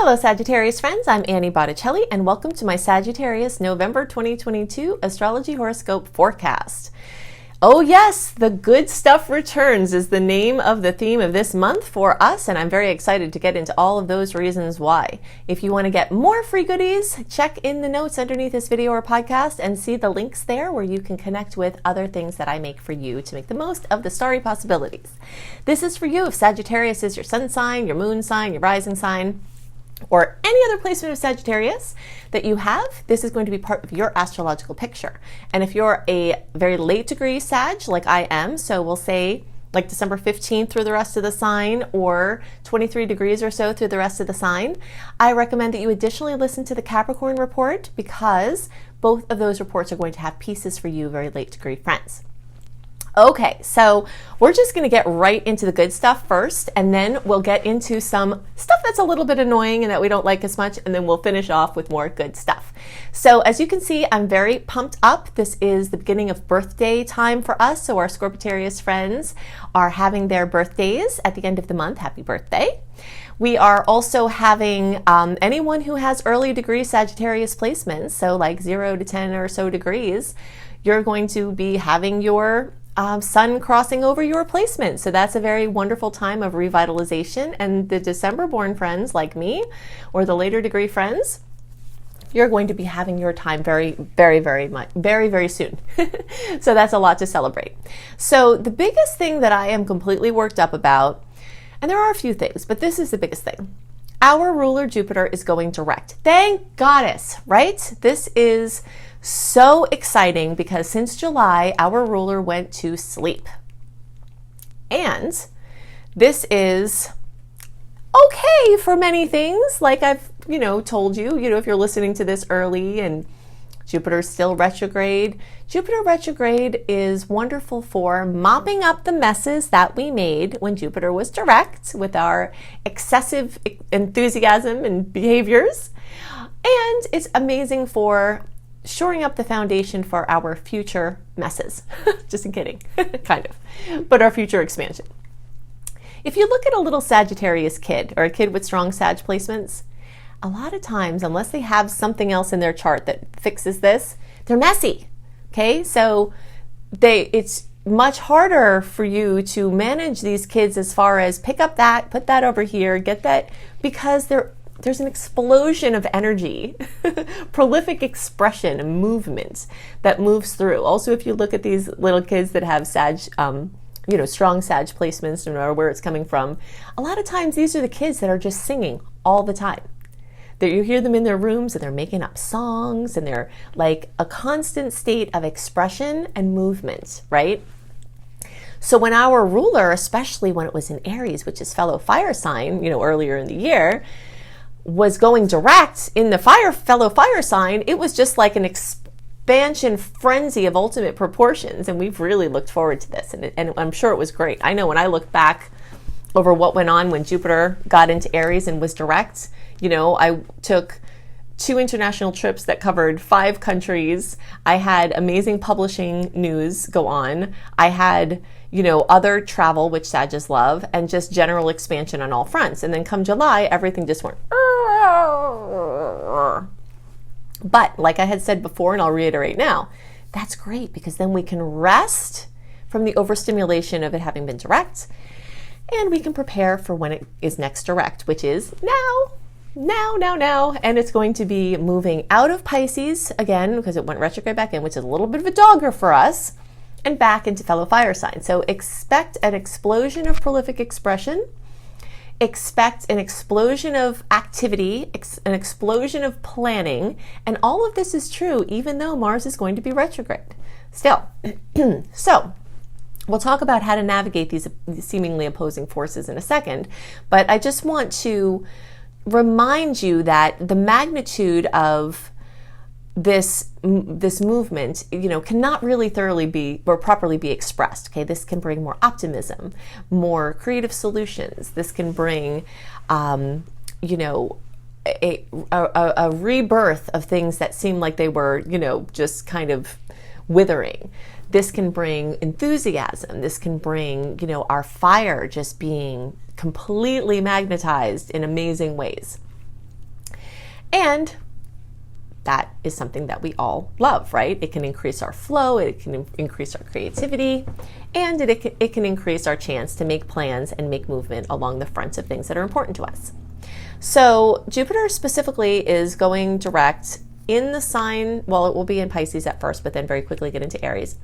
Hello Sagittarius friends, I'm Annie Botticelli and welcome to my Sagittarius November 2022 Astrology Horoscope Forecast. Oh yes, the good stuff returns is the name of the theme of this month for us, and I'm very excited to get into all of those reasons why. If you want to get more free goodies, check in the notes underneath this video or podcast and see the links there where you can connect with other things that I make for you to make the most of the starry possibilities. This is for you if Sagittarius is your sun sign, your moon sign, your rising sign, or any other placement of Sagittarius that you have. This is going to be part of your astrological picture. And if you're a very late degree Sag, like I am, so we'll say like December 15th through the rest of the sign, or 23 degrees or so through the rest of the sign, I recommend that you additionally listen to the Capricorn report, because both of those reports are going to have pieces for you, very late degree friends. Okay, so we're just going to get right into the good stuff first, and then we'll get into some stuff that's a little bit annoying and that we don't like as much, and then we'll finish off with more good stuff. So as you can see, I'm very pumped up. This is the beginning of birthday time for us, so our Scorpitarius friends are having their birthdays at the end of the month. Happy birthday. We are also having anyone who has early degree Sagittarius placements, so like 0 to 10 or so degrees, you're going to be having your sun crossing over your placement. So that's a very wonderful time of revitalization. And the December born friends like me, or the later degree friends, you're going to be having your time very soon. So that's a lot to celebrate. So the biggest thing that I am completely worked up about, and there are a few things, but this is the biggest thing. Our ruler Jupiter is going direct. Thank goddess, right? This is so exciting because since July, our ruler went to sleep. And this is okay for many things. Like I've, told you, if you're listening to this early and Jupiter's still retrograde, Jupiter retrograde is wonderful for mopping up the messes that we made when Jupiter was direct with our excessive enthusiasm and behaviors. And it's amazing for shoring up the foundation for our future messes. Just kidding, kind of, but our future expansion. If you look at a little Sagittarius kid or a kid with strong Sag placements, a lot of times, unless they have something else in their chart that fixes this, they're messy. Okay, so it's much harder for you to manage these kids as far as pick up that, put that over here, get that, because there's an explosion of energy, prolific expression and movement that moves through. Also, if you look at these little kids that have Sag, strong Sag placements, no matter where it's coming from, a lot of times these are the kids that are just singing all the time. That you hear them in their rooms and they're making up songs and they're like a constant state of expression and movement, right? So when our ruler, especially when it was in Aries, which is fellow fire sign, earlier in the year, was going direct in the fellow fire sign, it was just like an expansion frenzy of ultimate proportions. And we've really looked forward to this. And I'm sure it was great. I know when I look back over what went on when Jupiter got into Aries and was direct, I took 2 international trips that covered 5 countries. I had amazing publishing news go on. I had, other travel, which Sages love, and just general expansion on all fronts. And then come July, everything just went. But like I had said before, and I'll reiterate now, that's great because then we can rest from the overstimulation of it having been direct, and we can prepare for when it is next direct, which is now. And it's going to be moving out of Pisces again because it went retrograde back in, which is a little bit of a dogger for us, and back into fellow fire signs. So expect an explosion of prolific expression, expect an explosion of activity, an explosion of planning, and all of this is true even though Mars is going to be retrograde still. So we'll talk about how to navigate these seemingly opposing forces in a second, but I just want to remind you that the magnitude of this movement, cannot really thoroughly be or properly be expressed. Okay, this can bring more optimism, more creative solutions. This can bring, a rebirth of things that seem like they were, just kind of withering. This can bring enthusiasm. This can bring, our fire just being completely magnetized in amazing ways. And that is something that we all love, right? It can increase our flow, it can increase our creativity, and it can increase our chance to make plans and make movement along the fronts of things that are important to us. So Jupiter specifically is going direct in the sign, well, it will be in Pisces at first, but then very quickly get into Aries.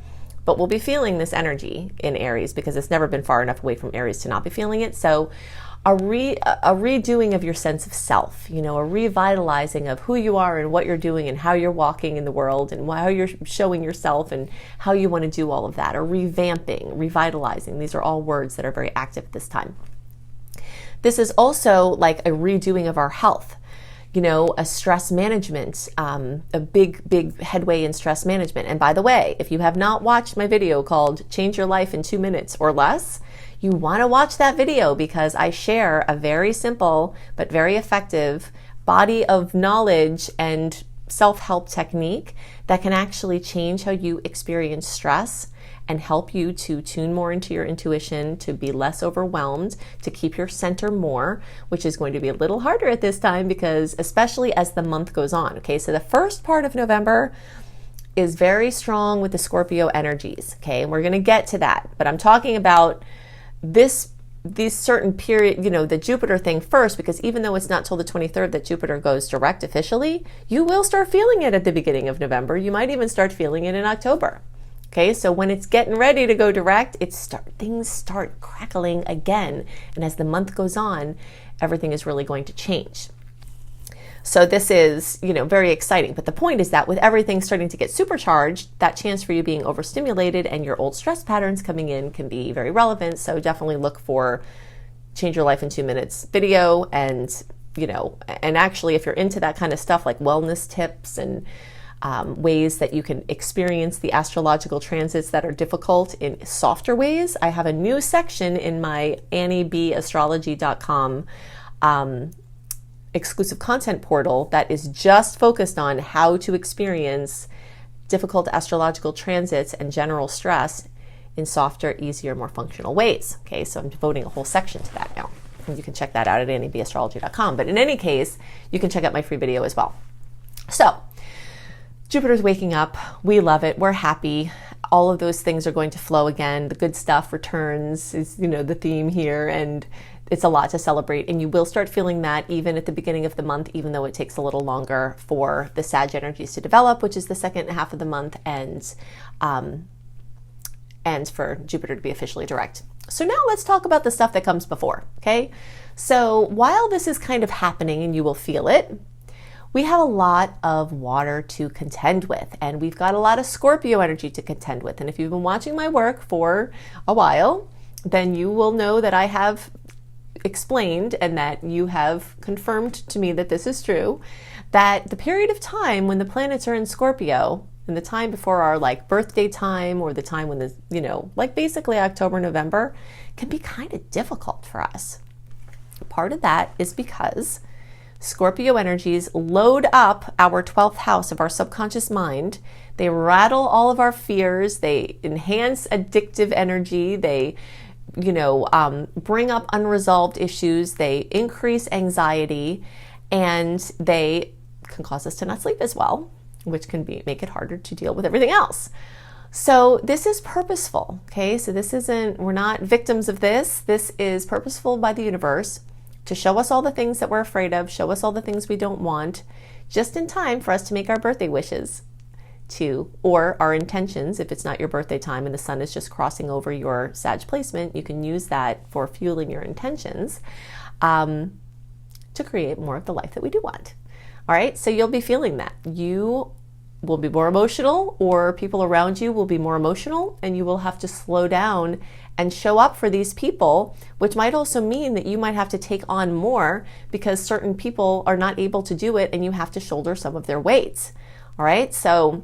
But we'll be feeling this energy in Aries because it's never been far enough away from Aries to not be feeling it. So a redoing of your sense of self, a revitalizing of who you are and what you're doing and how you're walking in the world and how you're showing yourself and how you want to do all of that, or revamping, revitalizing. These are all words that are very active at this time. This is also like a redoing of our health, a stress management, a big headway in stress management. And by the way, if you have not watched my video called Change Your Life in 2 Minutes or Less, you want to watch that video because I share a very simple but very effective body of knowledge and self-help technique that can actually change how you experience stress and help you to tune more into your intuition, to be less overwhelmed, to keep your center more, which is going to be a little harder at this time because especially as the month goes on. Okay, so the first part of November is very strong with the Scorpio energies, okay, and we're going to get to that, but I'm talking about this certain period, the Jupiter thing first, because even though it's not till the 23rd that Jupiter goes direct officially, you will start feeling it at the beginning of November. You might even start feeling it in October. Okay, so when it's getting ready to go direct, things start crackling again. And as the month goes on, everything is really going to change. So this is, very exciting. But the point is that with everything starting to get supercharged, that chance for you being overstimulated and your old stress patterns coming in can be very relevant. So definitely look for Change Your Life in 2 Minutes video. And, and actually if you're into that kind of stuff like wellness tips and ways that you can experience the astrological transits that are difficult in softer ways, I have a new section in my AnnieBAstrology.com exclusive content portal that is just focused on how to experience difficult astrological transits and general stress in softer, easier, more functional ways. Okay, so I'm devoting a whole section to that now. And you can check that out at AnnieBAstrology.com. But in any case, you can check out my free video as well. So Jupiter's waking up. We love it. We're happy. All of those things are going to flow again. The good stuff returns is, the theme here, and it's a lot to celebrate. And you will start feeling that even at the beginning of the month, even though it takes a little longer for the Sag energies to develop, which is the second half of the month, and for Jupiter to be officially direct. So now let's talk about the stuff that comes before, okay? So while this is kind of happening and you will feel it, we have a lot of water to contend with, and we've got a lot of Scorpio energy to contend with. And if you've been watching my work for a while, then you will know that I have explained and that you have confirmed to me that this is true, that the period of time when the planets are in Scorpio and the time before our birthday time, or the time when basically October, November, can be kind of difficult for us. Part of that is because Scorpio energies load up our 12th house of our subconscious mind. They rattle all of our fears. They enhance addictive energy. They, bring up unresolved issues. They increase anxiety, and they can cause us to not sleep as well, which can make it harder to deal with everything else. So this is purposeful, okay? So we're not victims of this. This is purposeful by the universe to show us all the things that we're afraid of, show us all the things we don't want, just in time for us to make our birthday wishes or our intentions. If it's not your birthday time and the sun is just crossing over your Sag placement, you can use that for fueling your intentions to create more of the life that we do want. All right, so you'll be feeling that. You will be more emotional, or people around you will be more emotional, and you will have to slow down and show up for these people, which might also mean that you might have to take on more because certain people are not able to do it and you have to shoulder some of their weights. All right, so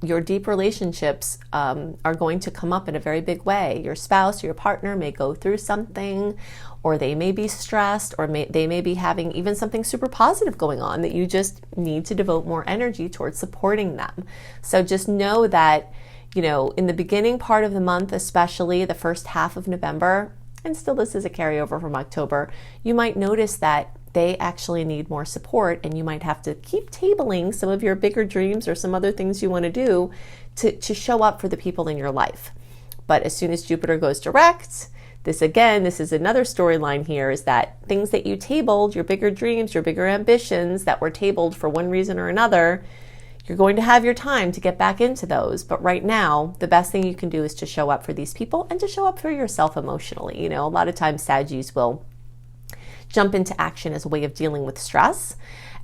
your deep relationships are going to come up in a very big way. Your spouse or your partner may go through something, or they may be stressed, or they may be having even something super positive going on that you just need to devote more energy towards supporting them. So just know that, in the beginning part of the month, especially the first half of November, and still this is a carryover from October, you might notice that they actually need more support, and you might have to keep tabling some of your bigger dreams or some other things you want to do to show up for the people in your life. But as soon as Jupiter goes direct, this is another storyline here, is that things that you tabled, your bigger dreams, your bigger ambitions that were tabled for one reason or another, you're going to have your time to get back into those. But right now, the best thing you can do is to show up for these people and to show up for yourself emotionally. You know, a lot of times Saggies will jump into action as a way of dealing with stress.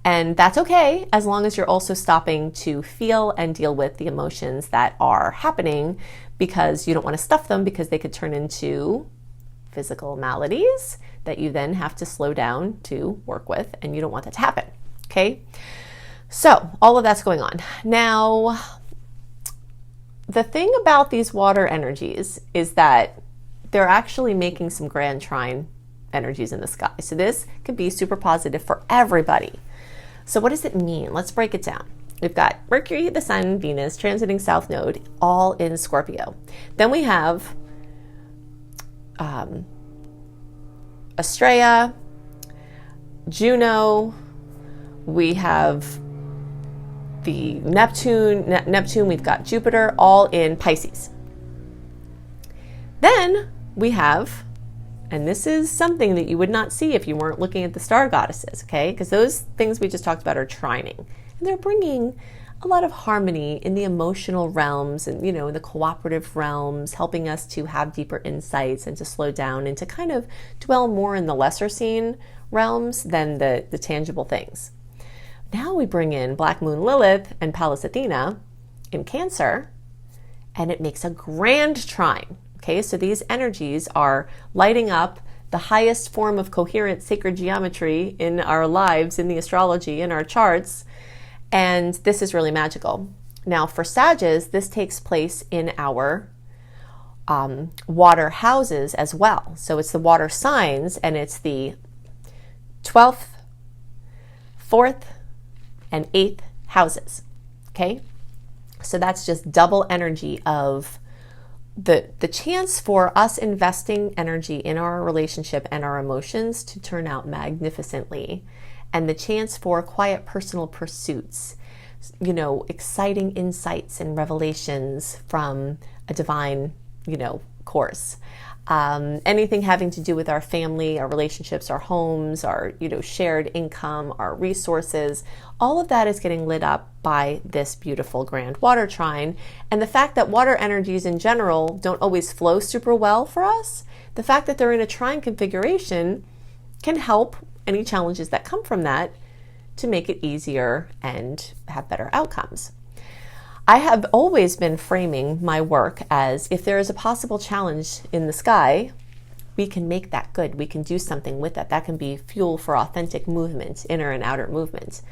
And that's okay, as long as you're also stopping to feel and deal with the emotions that are happening, because you don't want to stuff them, because they could turn into physical maladies that you then have to slow down to work with, and you don't want that to happen, okay? So all of that's going on. Now, the thing about these water energies is that they're actually making some grand trine energies in the sky. So this could be super positive for everybody. So what does it mean? Let's break it down. We've got Mercury, the Sun, Venus, transiting South Node, all in Scorpio. Then we have Estrella, Juno, we have the Neptune, we've got Jupiter, all in Pisces. Then we have, and this is something that you would not see if you weren't looking at the star goddesses, okay? Because those things we just talked about are trining. And they're bringing a lot of harmony in the emotional realms and, you know, in the cooperative realms, helping us to have deeper insights and to slow down and to kind of dwell more in the lesser seen realms than the tangible things. Now we bring in Black Moon Lilith and Pallas Athena in Cancer, and it makes a grand trine. Okay, so these energies are lighting up the highest form of coherent sacred geometry in our lives, in the astrology, in our charts, and this is really magical. Now for Sagittarius, this takes place in our water houses as well. So it's the water signs, and it's the 12th, 4th, and 8th houses, okay? So that's just double energy of the chance for us investing energy in our relationship and our emotions to turn out magnificently, and the chance for quiet personal pursuits, you know, exciting insights and revelations from a divine, you know, course. Anything having to do with our family, our relationships, our homes, our, you know, shared income, our resources, all of that is getting lit up by this beautiful grand water trine. And the fact that water energies in general don't always flow super well for us, the fact that they're in a trine configuration can help any challenges that come from that to make it easier and have better outcomes. I have always been framing my work as, if there is a possible challenge in the sky, we can make that good. We can do something with that. That can be fuel for authentic movement, inner and outer movement.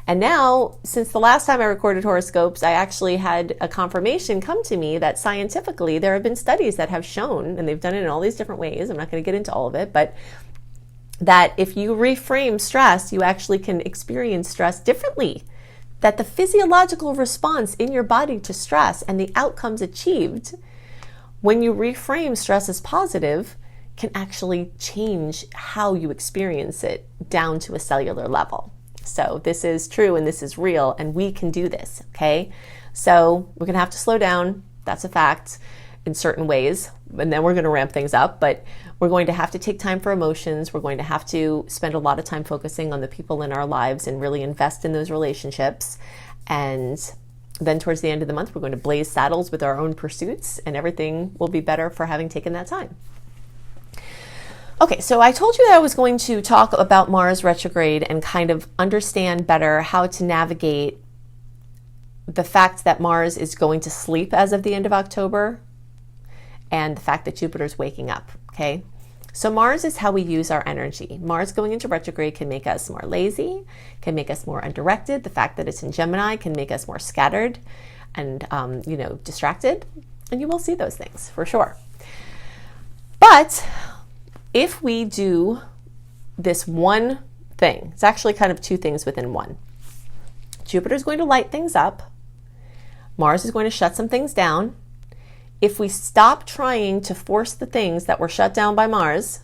And now, since the last time I recorded horoscopes, I actually had a confirmation come to me that scientifically there have been studies that have shown, and they've done it in all these different ways, I'm not going to get into all of it, but that if you reframe stress, you actually can experience stress differently. That the physiological response in your body to stress and the outcomes achieved when you reframe stress as positive can actually change how you experience it down to a cellular level. So this is true and this is real, and we can do this, okay? So we're gonna have to slow down, that's a fact, in certain ways, and then we're gonna ramp things up, but we're going to have to take time for emotions. We're going to have to spend a lot of time focusing on the people in our lives and really invest in those relationships. And then towards the end of the month, we're going to blaze saddles with our own pursuits, and everything will be better for having taken that time. Okay, so I told you that I was going to talk about Mars retrograde and kind of understand better how to navigate the fact that Mars is going to sleep as of the end of October and the fact that Jupiter's waking up, okay? So Mars is how we use our energy. Mars going into retrograde can make us more lazy, can make us more undirected. The fact that it's in Gemini can make us more scattered and, you know, distracted. And you will see those things for sure. But if we do this one thing, it's actually kind of two things within one. Jupiter's going to light things up. Mars is going to shut some things down. If we stop trying to force the things that were shut down by Mars,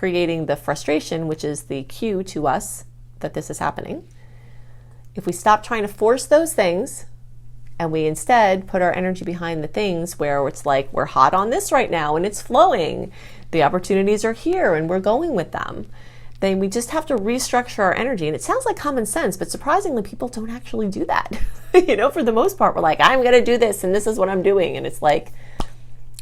creating the frustration, which is the cue to us that this is happening, if we stop trying to force those things and we instead put our energy behind the things where it's like, we're hot on this right now and it's flowing, the opportunities are here and we're going with them, then we just have to restructure our energy. And it sounds like common sense, but surprisingly, people don't actually do that. For the most part, we're like, I'm going to do this and this is what I'm doing. And it's like,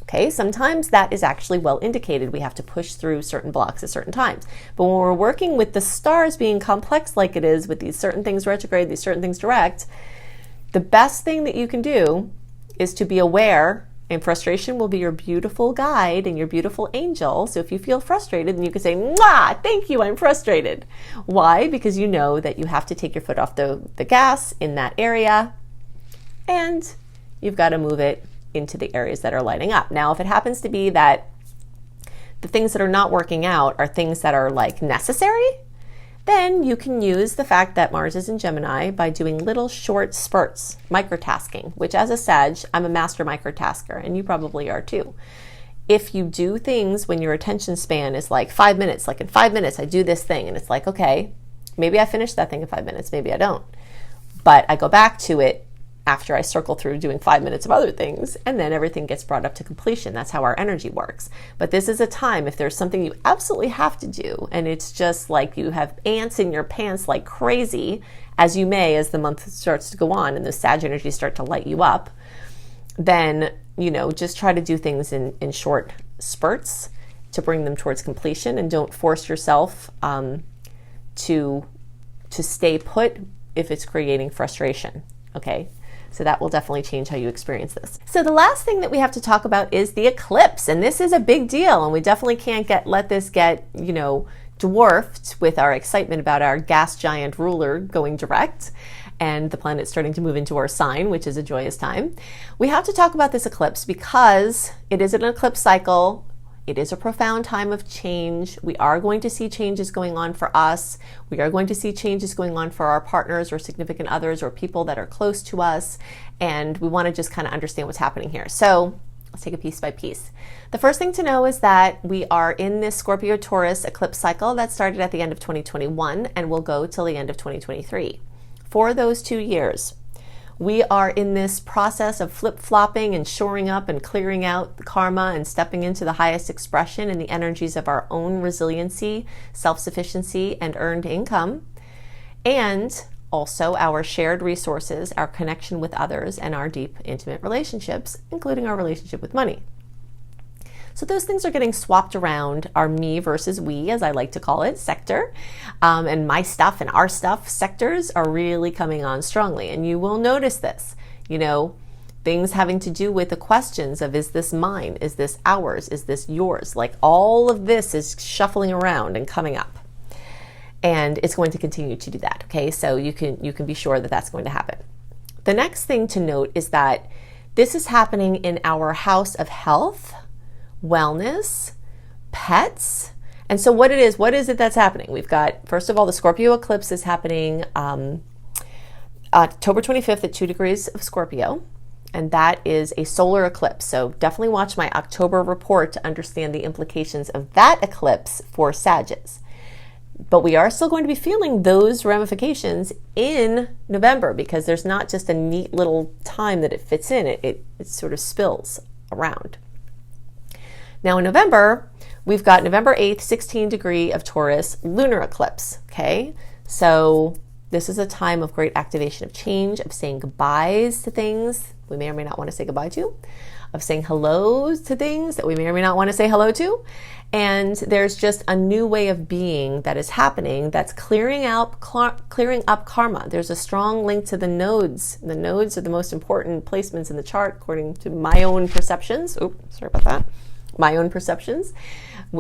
okay, sometimes that is actually well indicated. We have to push through certain blocks at certain times. But when we're working with the stars being complex like it is, with these certain things retrograde, these certain things direct, the best thing that you can do is to be aware, and frustration will be your beautiful guide and your beautiful angel. So if you feel frustrated, then you can say, "Mwah, thank you, I'm frustrated." Why? Because you know that you have to take your foot off the gas in that area, and you've got to move it into the areas that are lighting up. Now, if it happens to be that the things that are not working out are things that are like necessary, then you can use the fact that Mars is in Gemini by doing little short spurts, microtasking, which as a Sag, I'm a master microtasker, and you probably are too. If you do things when your attention span is like 5 minutes, like in 5 minutes I do this thing, and it's like, okay, maybe I finish that thing in 5 minutes, maybe I don't. But I go back to it after I circle through doing 5 minutes of other things, and then everything gets brought up to completion. That's how our energy works. But this is a time, if there's something you absolutely have to do, and it's just like you have ants in your pants like crazy, as you may as the month starts to go on and the Sag energies start to light you up, then, just try to do things in short spurts to bring them towards completion, and don't force yourself to stay put if it's creating frustration, okay? So that will definitely change how you experience this. So the last thing that we have to talk about is the eclipse. And this is a big deal. And we definitely can't let this get, dwarfed with our excitement about our gas giant ruler going direct and the planet starting to move into our sign, which is a joyous time. We have to talk about this eclipse because it is an eclipse cycle. It is a profound time of change. We are going to see changes going on for us. We are going to see changes going on for our partners or significant others or people that are close to us. And we want to just kind of understand what's happening here. So let's take it piece by piece. The first thing to know is that we are in this Scorpio-Taurus eclipse cycle that started at the end of 2021 and will go till the end of 2023. For those 2 years, we are in this process of flip-flopping and shoring up and clearing out the karma and stepping into the highest expression in the energies of our own resiliency, self-sufficiency, and earned income, and also our shared resources, our connection with others, and our deep, intimate relationships, including our relationship with money. So those things are getting swapped around. Our me versus we, as I like to call it, sector, and my stuff and our stuff sectors are really coming on strongly. And you will notice this, things having to do with the questions of, is this mine? Is this ours? Is this yours? Like all of this is shuffling around and coming up. And it's going to continue to do that. Okay, so you can be sure that that's going to happen. The next thing to note is that this is happening in our house of health, wellness, pets. And so what is it that's happening? We've got, first of all, the Scorpio eclipse is happening October 25th at 2 degrees of Scorpio. And that is a solar eclipse. So definitely watch my October report to understand the implications of that eclipse for Sagittarius. But we are still going to be feeling those ramifications in November, because there's not just a neat little time that it fits in. It sort of spills around. Now in November, we've got November 8th, 16 degree of Taurus lunar eclipse, okay? So this is a time of great activation of change, of saying goodbyes to things we may or may not want to say goodbye to, of saying hellos to things that we may or may not want to say hello to. And there's just a new way of being that is happening that's clearing up karma. There's a strong link to the nodes. The nodes are the most important placements in the chart according to my own perceptions. Sorry about that. My own perceptions,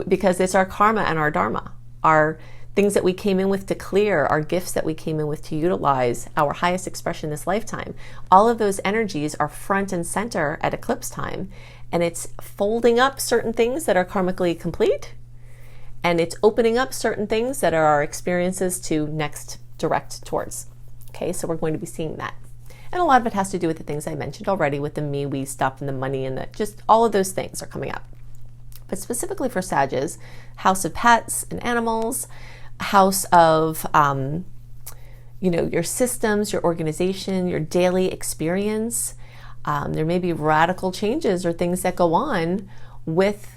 because it's our karma and our dharma, our things that we came in with to clear, our gifts that we came in with to utilize, our highest expression this lifetime. All of those energies are front and center at eclipse time, and it's folding up certain things that are karmically complete, and it's opening up certain things that are our experiences to next direct towards. Okay, so we're going to be seeing that. And a lot of it has to do with the things I mentioned already with the me, we stuff, and the money, and just all of those things are coming up. but specifically for Sages, house of pets and animals, house of, your systems, your organization, your daily experience. There may be radical changes or things that go on with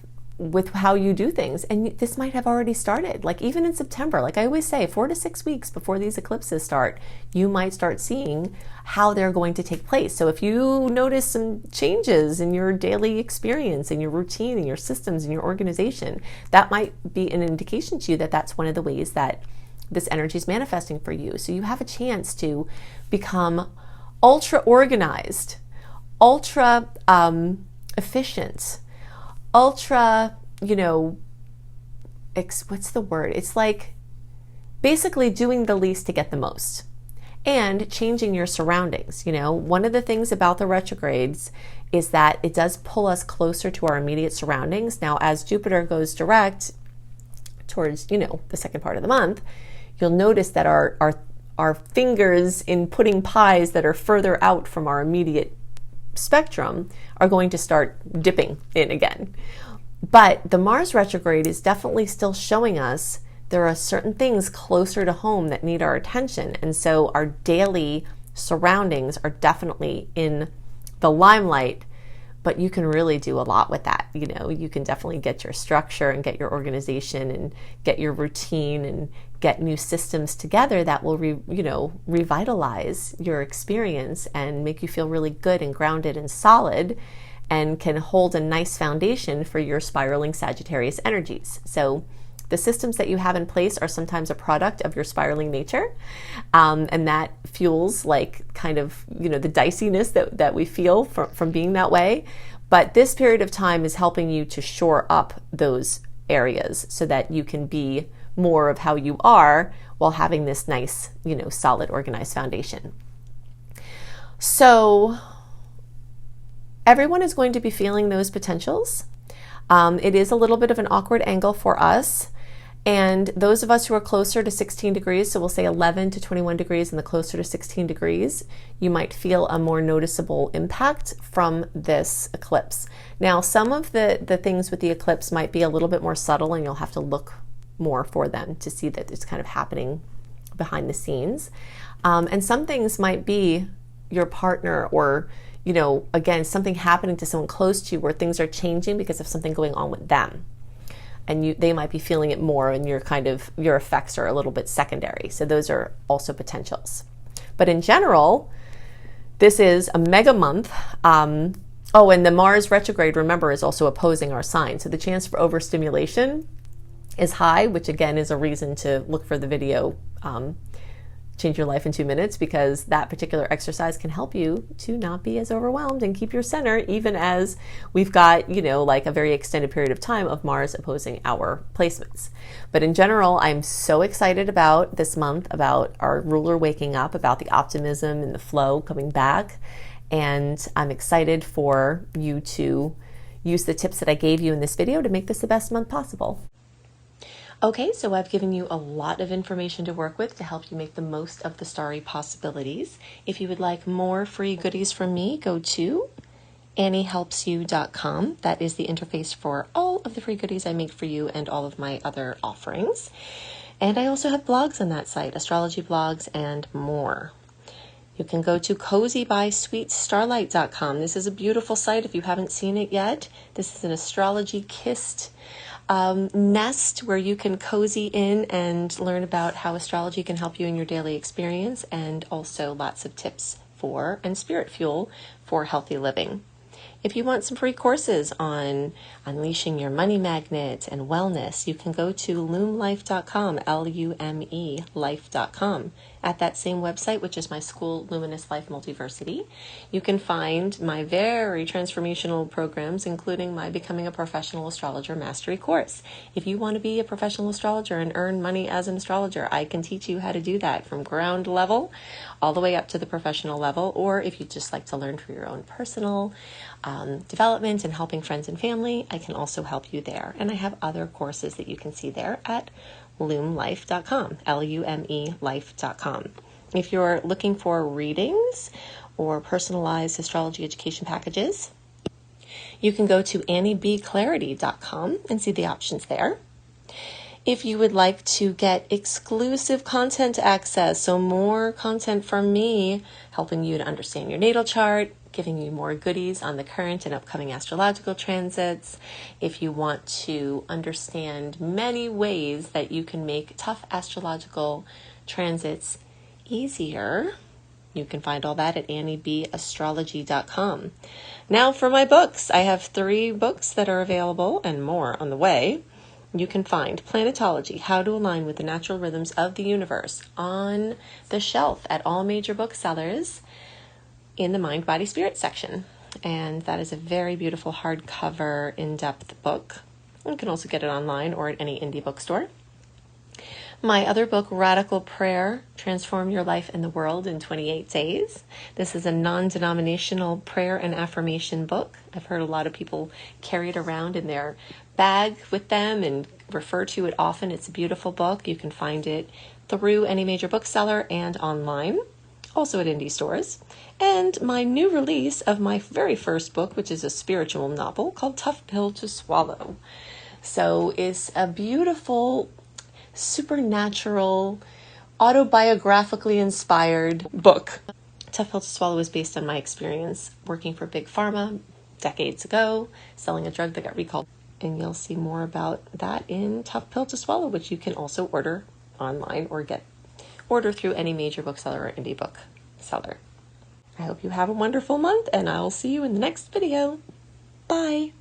how you do things. And this might have already started. Like even in September, like I always say, 4 to 6 weeks before these eclipses start, you might start seeing how they're going to take place. So if you notice some changes in your daily experience, in your routine, in your systems, in your organization, that might be an indication to you that that's one of the ways that this energy is manifesting for you. So you have a chance to become ultra organized, ultra efficient, ultra, what's the word? It's like basically doing the least to get the most and changing your surroundings. One of the things about the retrogrades is that it does pull us closer to our immediate surroundings. Now, as Jupiter goes direct towards, the second part of the month, you'll notice that our fingers in putting pies that are further out from our immediate spectrum are going to start dipping in again. But the Mars retrograde is definitely still showing us there are certain things closer to home that need our attention. And so our daily surroundings are definitely in the limelight, but you can really do a lot with that. You can definitely get your structure and get your organization and get your routine and get new systems together that will, revitalize your experience and make you feel really good and grounded and solid, and can hold a nice foundation for your spiraling Sagittarius energies. So the systems that you have in place are sometimes a product of your spiraling nature, and that fuels like kind of, the diciness that we feel from being that way. But this period of time is helping you to shore up those areas so that you can be more of how you are while having this nice, solid, organized foundation. So everyone is going to be feeling those potentials. It is a little bit of an awkward angle for us. And those of us who are closer to 16 degrees, so we'll say 11 to 21 degrees and the closer to 16 degrees, you might feel a more noticeable impact from this eclipse. Now, some of the things with the eclipse might be a little bit more subtle, and you'll have to look more for them to see that it's kind of happening behind the scenes. And some things might be your partner or, again, something happening to someone close to you where things are changing because of something going on with them. And they might be feeling it more, and your effects are a little bit secondary. So those are also potentials. But in general, this is a mega month. And the Mars retrograde, remember, is also opposing our sign. So the chance for overstimulation is high, which again is a reason to look for the video, Change Your Life in 2 Minutes, because that particular exercise can help you to not be as overwhelmed and keep your center, even as we've got, like a very extended period of time of Mars opposing our placements. But in general, I'm so excited about this month, about our ruler waking up, about the optimism and the flow coming back. And I'm excited for you to use the tips that I gave you in this video to make this the best month possible. Okay, so I've given you a lot of information to work with to help you make the most of the starry possibilities. If you would like more free goodies from me, go to AnnieHelpsYou.com. That is the interface for all of the free goodies I make for you and all of my other offerings. And I also have blogs on that site, astrology blogs and more. You can go to CozyBySweetStarlight.com. This is a beautiful site if you haven't seen it yet. This is an astrology kissed nest where you can cozy in and learn about how astrology can help you in your daily experience, and also lots of tips for and spirit fuel for healthy living. If you want some free courses on unleashing your money magnet and wellness, you can go to lumelife.com, L-U-M-E life.com. At that same website, which is my school, Luminous Life Multiversity, you can find my very transformational programs, including my Becoming a Professional Astrologer Mastery Course. If you want to be a professional astrologer and earn money as an astrologer, I can teach you how to do that from ground level all the way up to the professional level. Or if you just like to learn for your own personal development and helping friends and family, I can also help you there. And I have other courses that you can see there at lumelife.com, L-U-M-E life.com. If you're looking for readings or personalized astrology education packages, you can go to anniebclarity.com and see the options there. If you would like to get exclusive content access, so more content from me, helping you to understand your natal chart, giving you more goodies on the current and upcoming astrological transits. If you want to understand many ways that you can make tough astrological transits easier, you can find all that at anniebcastrology.com. Now for my books. I have 3 books that are available and more on the way. You can find Planetology, How to Align with the Natural Rhythms of the Universe, on the shelf at all major booksellers in the Mind, Body, Spirit section. And that is a very beautiful hardcover, in-depth book. You can also get it online or at any indie bookstore. My other book, Radical Prayer, Transform Your Life and the World in 28 Days. This is a non-denominational prayer and affirmation book. I've heard a lot of people carry it around in their bag with them and refer to it often. It's a beautiful book. You can find it through any major bookseller and online, also at indie stores. And my new release of my very first book, which is a spiritual novel called Tough Pill to Swallow. So it's a beautiful, supernatural, autobiographically inspired book. Tough Pill to Swallow is based on my experience working for Big Pharma decades ago, selling a drug that got recalled. And you'll see more about that in Tough Pill to Swallow, which you can also order online or order through any major bookseller or indie bookseller. I hope you have a wonderful month, and I'll see you in the next video. Bye.